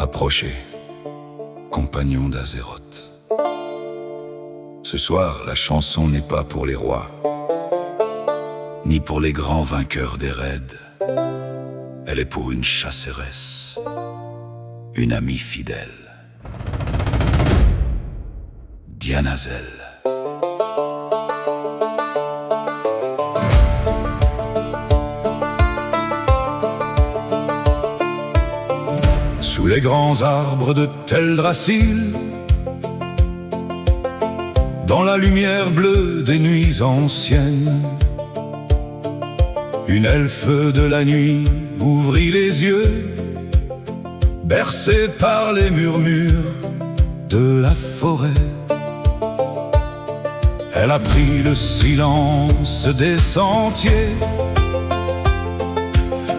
Approchez, compagnons d'Azeroth. Ce soir, la chanson n'est pas pour les rois, ni pour les grands vainqueurs des raids. Elle est pour une chasseresse, une amie fidèle, Dianazel. Sous les grands arbres de Teldrassil, dans la lumière bleue des nuits anciennes, une elfe de la nuit ouvrit les yeux, bercée par les murmures de la forêt. Elle a pris le silence des sentiers,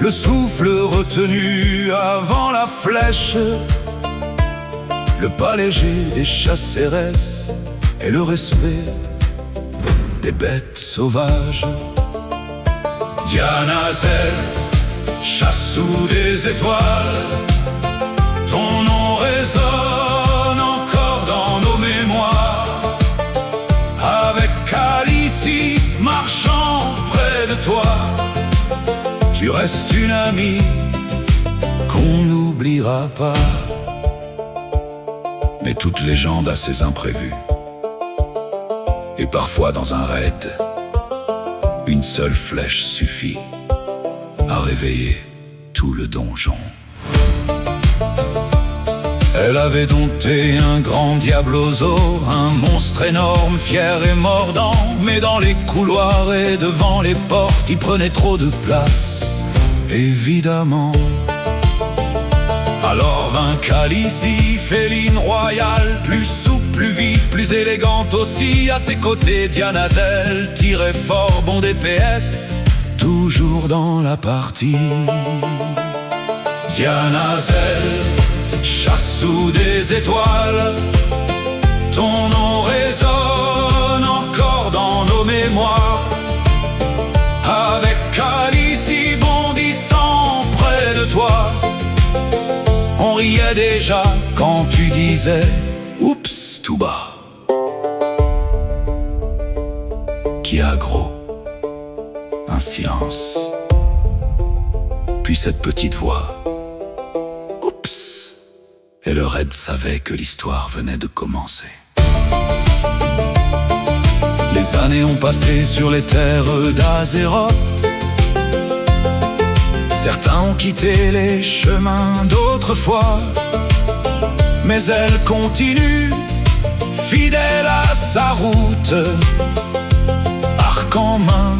le souffle retenu avant la flèche, le pas léger des chasseresses et le respect des bêtes sauvages. Dianazel, chassou des étoiles, ton nom résonne encore dans nos mémoires. Avec Khaleesi marchant près de toi, tu restes une amie qu'on n'oubliera pas. Mais toute légende a ses imprévus, et parfois dans un raid, une seule flèche suffit à réveiller tout le donjon. Elle avait dompté un grand diabloso, un monstre énorme, fier et mordant. Mais dans les couloirs et devant les portes, il prenait trop de place, évidemment. Alors vint Khaleesi, féline royale, plus souple, plus vive, plus élégante aussi. À ses côtés, Dianazel tirait fort bon DPS, toujours dans la partie. Dianazel, chassou des étoiles, ton nom résonne encore dans nos mémoires. Avec Khaleesi bondissant près de toi, on riait déjà quand tu disais oups tout bas. Qui a gros, un silence, puis cette petite voix, oups. Et le raid savait que l'histoire venait de commencer. Les années ont passé sur les terres d'Azeroth. Certains ont quitté les chemins d'autrefois, mais elle continue, fidèle à sa route, arc en main,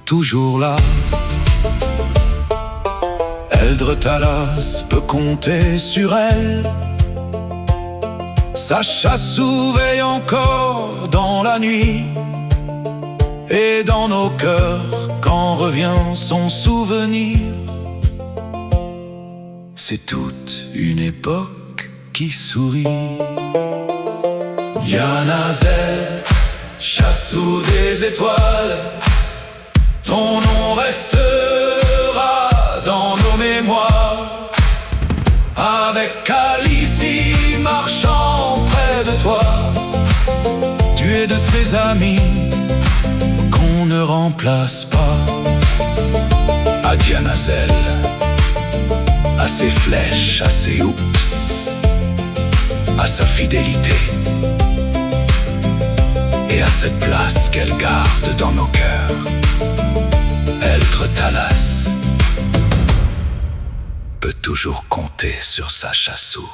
toujours là. Eldre Talas peut compter sur elle, sa chassou veille encore dans la nuit, et dans nos cœurs quand revient son souvenir. C'est toute une époque qui sourit. Dianazel, chassou des étoiles, ton nom restera dans nos mémoires. Avec Khaleesi marchant près de toi, tu es de ces amis qu'on ne remplace pas. À Dianazel, à ses flèches, à ses oups, à sa fidélité, et à cette place qu'elle garde dans nos cœurs, Eldre Talas peut toujours compter sur sa chassou.